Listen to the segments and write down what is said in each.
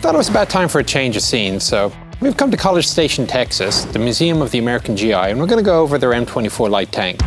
thought it was about time for a change of scene, so we've come to College Station, Texas, the Museum of the American GI, and we're going to go over their M24 light tank.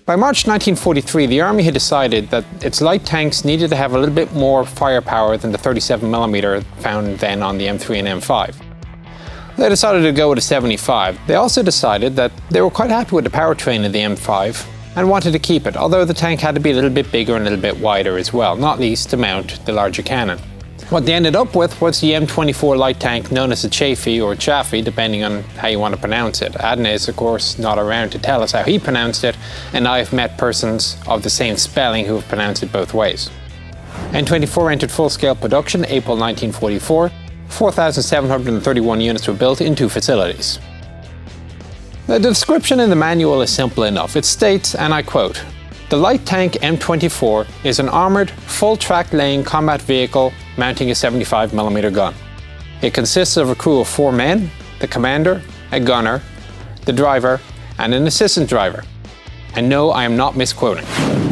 By March 1943, the Army had decided that its light tanks needed to have a little bit more firepower than the 37mm found then on the M3 and M5. They decided to go with a 75. They also decided that they were quite happy with the powertrain of the M5 and wanted to keep it, although the tank had to be a little bit bigger and a little bit wider as well, not least to mount the larger cannon. What they ended up with was the M24 light tank known as a Chaffee or Chaffee, depending on how you want to pronounce it. Adnan is, of course, not around to tell us how he pronounced it, and I've met persons of the same spelling who have pronounced it both ways. M24 entered full-scale production April 1944. 4,731 units were built in 2 facilities. The description in the manual is simple enough. It states, and I quote, "The light tank M24 is an armoured, full-track laying combat vehicle mounting a 75mm gun. It consists of a crew of 4 men, the commander, a gunner, the driver, and an assistant driver. And no, I am not misquoting.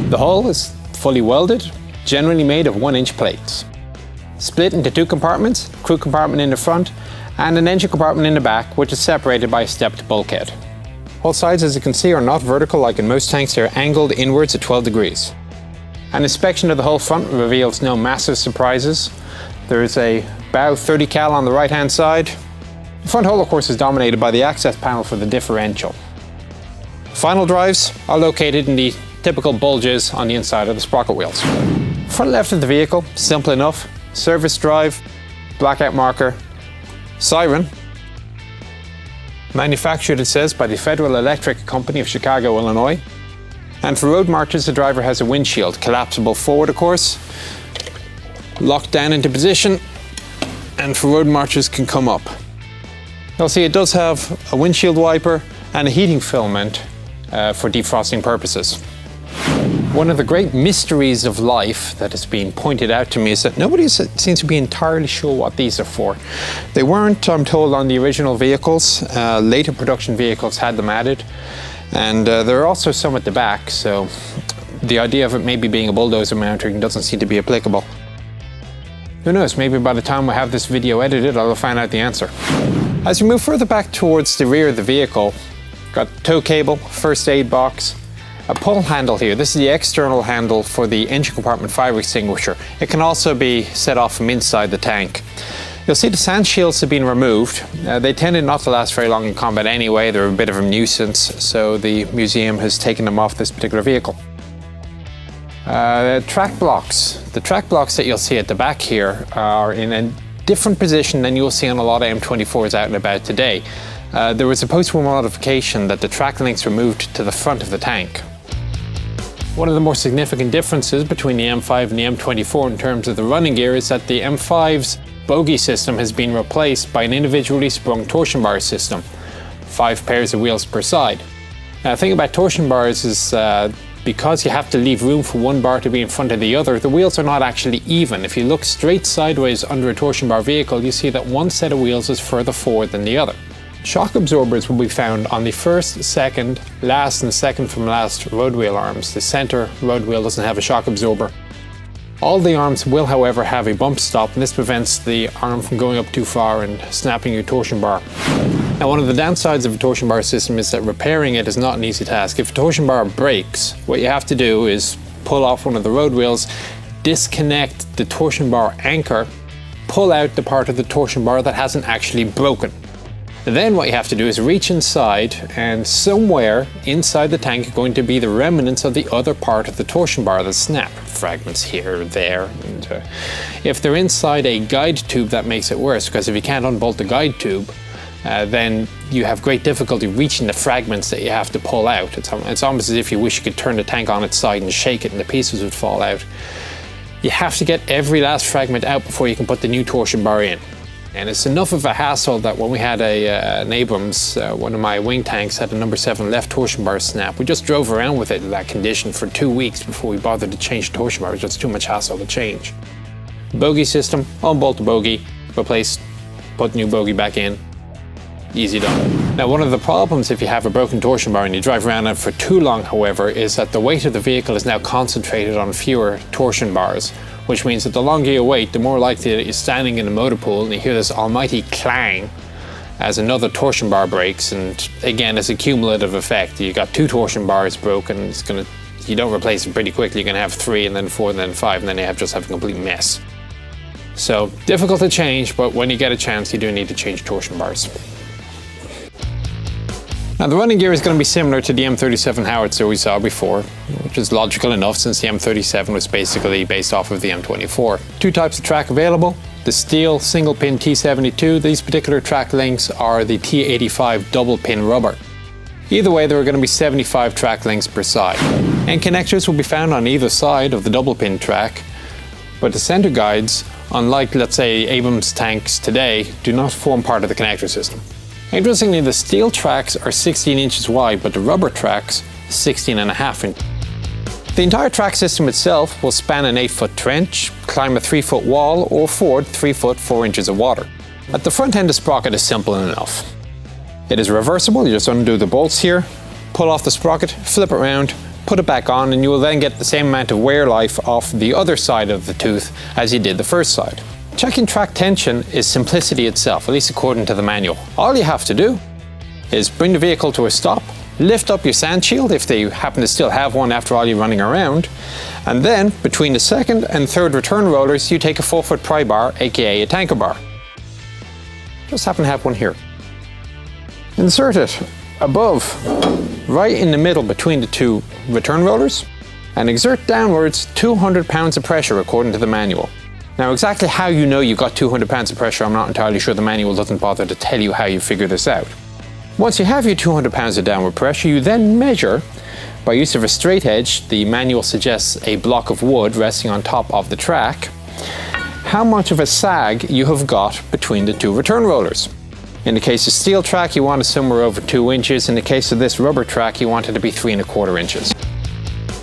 The hull is fully welded, generally made of 1-inch plates. Split into 2 compartments, crew compartment in the front, and an engine compartment in the back, which is separated by a stepped bulkhead. All sides, as you can see, are not vertical like in most tanks, they are angled inwards at 12 degrees. An inspection of the whole front reveals no massive surprises. There is a bow 30 cal on the right hand side. The front hull, of course, is dominated by the access panel for the differential. Final drives are located in the typical bulges on the inside of the sprocket wheels. Front left of the vehicle, simple enough. Service drive, blackout marker, siren. Manufactured, it says, by the Federal Electric Company of Chicago, Illinois. And for road marches, the driver has a windshield, collapsible forward, of course, locked down into position, and for road marches can come up. You'll see it does have a windshield wiper and a heating filament for defrosting purposes. One of the great mysteries of life that has been pointed out to me is that nobody seems to be entirely sure what these are for. They weren't, I'm told, on the original vehicles. Later production vehicles had them added. And there are also some at the back, so the idea of it maybe being a bulldozer mounting doesn't seem to be applicable. Who knows, maybe by the time we have this video edited, I'll find out the answer. As you move further back towards the rear of the vehicle, got tow cable, first aid box, a pull handle here. This is the external handle for the engine compartment fire extinguisher. It can also be set off from inside the tank. You'll see the sand shields have been removed. They tended not to last very long in combat anyway. They're a bit of a nuisance, so the museum has taken them off this particular vehicle. Track blocks. The track blocks that you'll see at the back here are in a different position than you'll see on a lot of M24s out and about today. There was a post-war modification that the track links were moved to the front of the tank. One of the more significant differences between the M5 and the M24 in terms of the running gear is that the M5's bogie system has been replaced by an individually sprung torsion bar system, 5 pairs of wheels per side. Now, the thing about torsion bars is because you have to leave room for one bar to be in front of the other, the wheels are not actually even. If you look straight sideways under a torsion bar vehicle, you see that one set of wheels is further forward than the other. Shock absorbers will be found on the first, second, last and second from last road wheel arms. The center road wheel doesn't have a shock absorber. All the arms will, however, have a bump stop, and this prevents the arm from going up too far and snapping your torsion bar. Now, one of the downsides of a torsion bar system is that repairing it is not an easy task. If a torsion bar breaks, what you have to do is pull off one of the road wheels, disconnect the torsion bar anchor, pull out the part of the torsion bar that hasn't actually broken. Then what you have to do is reach inside, and somewhere inside the tank are going to be the remnants of the other part of the torsion bar that snap. Fragments here, there, and if they're inside a guide tube, that makes it worse, because if you can't unbolt the guide tube, then you have great difficulty reaching the fragments that you have to pull out. It's almost as if you wish you could turn the tank on its side and shake it and the pieces would fall out. You have to get every last fragment out before you can put the new torsion bar in. And it's enough of a hassle that when we had an Abrams, one of my wing tanks had a number 7 left torsion bar snap. We just drove around with it in that condition for 2 weeks before we bothered to change the torsion bar. It was just too much hassle to change. Bogie system, unbolt the bogie, replace, put new bogie back in. easy done. Now, one of the problems if you have a broken torsion bar and you drive around it for too long, however, is that the weight of the vehicle is now concentrated on fewer torsion bars, which means that the longer you wait, the more likely that you're standing in a motor pool and you hear this almighty clang as another torsion bar breaks, and again, it's a cumulative effect. You got 2 torsion bars broken, you don't replace them pretty quickly, you're gonna have 3 and then 4 and then 5, and then you just have a complete mess. So, difficult to change, but when you get a chance, you do need to change torsion bars. Now, the running gear is going to be similar to the M37 howitzer we saw before, which is logical enough since the M37 was basically based off of the M24. 2 types of track available. The steel single pin T72, these particular track links are the T85 double pin rubber. Either way, there are going to be 75 track links per side. And connectors will be found on either side of the double pin track, but the center guides, unlike let's say Abrams tanks today, do not form part of the connector system. Interestingly, the steel tracks are 16 inches wide, but the rubber tracks 16.5 inches. The entire track system itself will span an 8-foot trench, climb a 3-foot wall, or ford 3 foot 4 inches of water. At the front end, the sprocket is simple enough. It is reversible. You just undo the bolts here, pull off the sprocket, flip it around, put it back on, and you will then get the same amount of wear life off the other side of the tooth as you did the first side. Checking track tension is simplicity itself, at least according to the manual. All you have to do is bring the vehicle to a stop, lift up your sand shield if they happen to still have one after all you're running around, and then between the second and third return rollers you take a 4-foot pry bar, aka a tanker bar. Just happen to have one here. Insert it above, right in the middle between the 2 return rollers, and exert downwards 200 pounds of pressure according to the manual. Now, exactly how you know you've got 200 pounds of pressure, I'm not entirely sure. The manual doesn't bother to tell you how you figure this out. Once you have your 200 pounds of downward pressure, you then measure, by use of a straight edge, the manual suggests a block of wood resting on top of the track, how much of a sag you have got between the 2 return rollers. In the case of steel track, you want it somewhere over 2 inches. In the case of this rubber track, you want it to be 3¼ inches.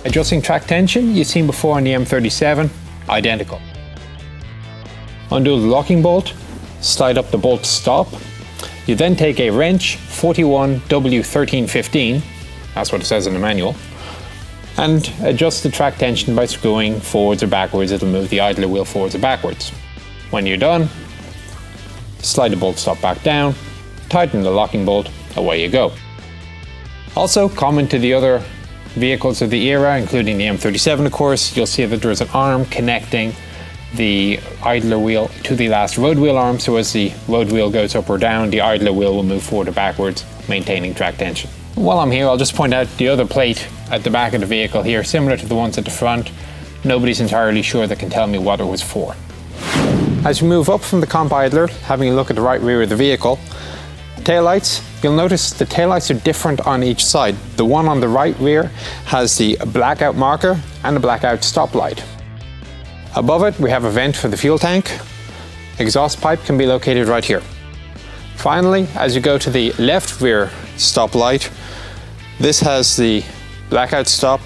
Adjusting track tension, you've seen before on the M37, identical. Undo the locking bolt, slide up the bolt stop. You then take a wrench, 41W1315, that's what it says in the manual, and adjust the track tension by screwing forwards or backwards. It'll move the idler wheel forwards or backwards. When you're done, slide the bolt stop back down, tighten the locking bolt, away you go. Also, common to the other vehicles of the era, including the M37 of course, you'll see that there's an arm connecting the idler wheel to the last road wheel arm, so as the road wheel goes up or down, the idler wheel will move forward or backwards, maintaining track tension. While I'm here, I'll just point out the other plate at the back of the vehicle here, similar to the ones at the front. Nobody's entirely sure that can tell me what it was for. As you move up from the comp idler, having a look at the right rear of the vehicle, taillights, you'll notice the taillights are different on each side. The one on the right rear has the blackout marker and a blackout stoplight. Above it, we have a vent for the fuel tank. Exhaust pipe can be located right here. Finally, as you go to the left rear stoplight, this has the blackout stop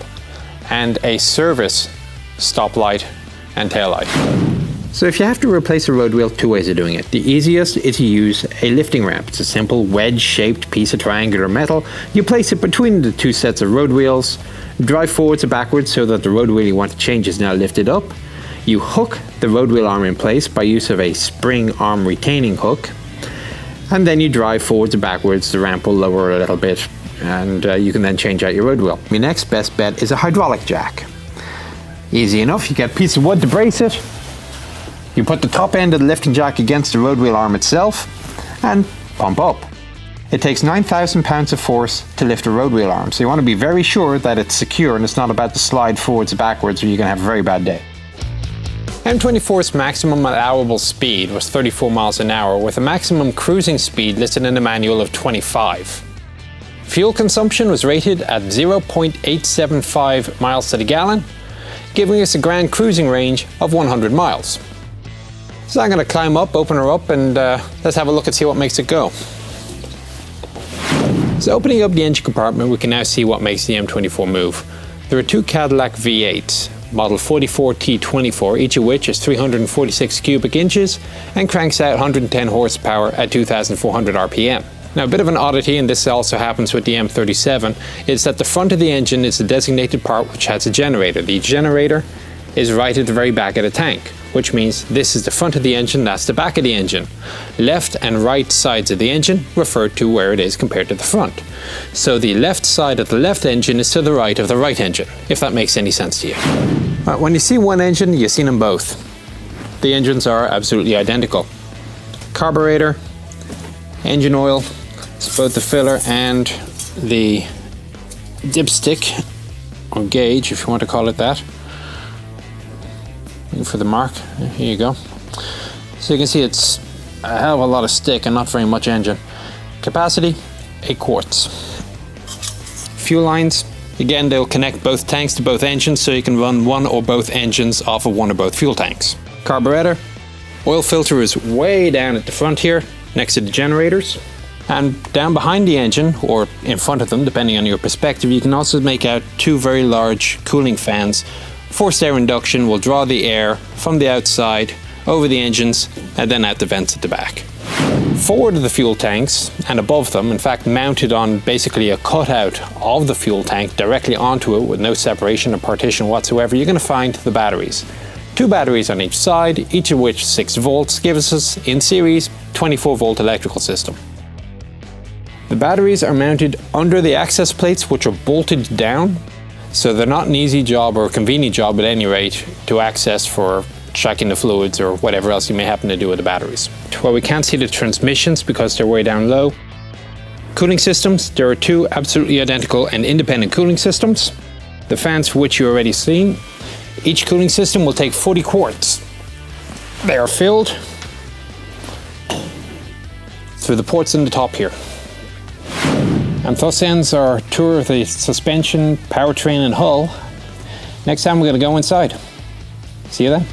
and a service stoplight and taillight. So if you have to replace a road wheel, 2 ways of doing it. The easiest is to use a lifting ramp. It's a simple wedge-shaped piece of triangular metal. You place it between the 2 sets of road wheels, drive forwards and backwards so that the road wheel you want to change is now lifted up. You hook the road wheel arm in place by use of a spring arm retaining hook, and then you drive forwards and backwards. The ramp will lower a little bit, and you can then change out your road wheel. Your next best bet is a hydraulic jack. Easy enough, you get a piece of wood to brace it, you put the top end of the lifting jack against the road wheel arm itself, and pump up. It takes 9,000 pounds of force to lift a road wheel arm, so you want to be very sure that it's secure and it's not about to slide forwards and backwards, or you're going to have a very bad day. M24's maximum allowable speed was 34 miles an hour, with a maximum cruising speed listed in the manual of 25. Fuel consumption was rated at 0.875 miles to the gallon, giving us a grand cruising range of 100 miles. So I'm going to climb up, open her up, and let's have a look and see what makes it go. So opening up the engine compartment, we can now see what makes the M24 move. There are 2 Cadillac V8s, model 44T24, each of which is 346 cubic inches and cranks out 110 horsepower at 2,400 RPM. Now, a bit of an oddity, and this also happens with the M37, is that the front of the engine is the designated part which has a generator. The generator is right at the very back of the tank, which means this is the front of the engine, that's the back of the engine. Left and right sides of the engine refer to where it is compared to the front. So the left side of the left engine is to the right of the right engine, if that makes any sense to you. When you see one engine, you've seen them both. The engines are absolutely identical. Carburetor, engine oil, it's both the filler and the dipstick, or gauge if you want to call it that. Looking for the mark, here you go. So you can see it's a hell of a lot of stick and not very much engine. Capacity, 8 quarts. Fuel lines, again they'll connect both tanks to both engines so you can run one or both engines off of one or both fuel tanks. Carburetor, oil filter is way down at the front here, next to the generators. And down behind the engine, or in front of them, depending on your perspective, you can also make out 2 very large cooling fans. Forced air induction will draw the air from the outside over the engines and then out the vents at the back. Forward of the fuel tanks and above them, in fact mounted on basically a cutout of the fuel tank directly onto it with no separation or partition whatsoever, you're going to find the batteries. 2 batteries on each side, each of which 6 volts, gives us in series 24 volt electrical system. The batteries are mounted under the access plates, which are bolted down, so they're not an easy job or a convenient job at any rate to access for checking the fluids or whatever else you may happen to do with the batteries. Well, we can't see the transmissions because they're way down low. Cooling systems, there are 2 absolutely identical and independent cooling systems. The fans, for which you already seen, each cooling system will take 40 quarts. They are filled through the ports in the top here. And thus ends our tour of the suspension, powertrain and hull. Next time we're going to go inside. See you then.